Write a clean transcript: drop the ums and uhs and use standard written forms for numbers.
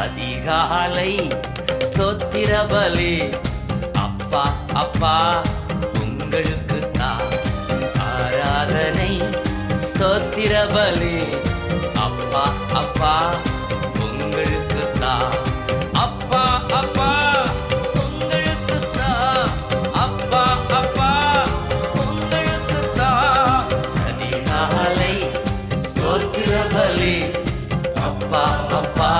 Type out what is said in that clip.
அதிகாலை ஸ்தோத்திர பலி அப்பா அப்பா உங்களுக்கு தான் ஆராதனை ஸ்தோத்திர பலி அப்பா அப்பா உங்களுக்கு தான் அப்பா அப்பா உங்களுக்கு தான் அப்பா அப்பா உங்களுக்கு தான் அதிகாலை ஸ்தோத்திர பலி அப்பா அப்பா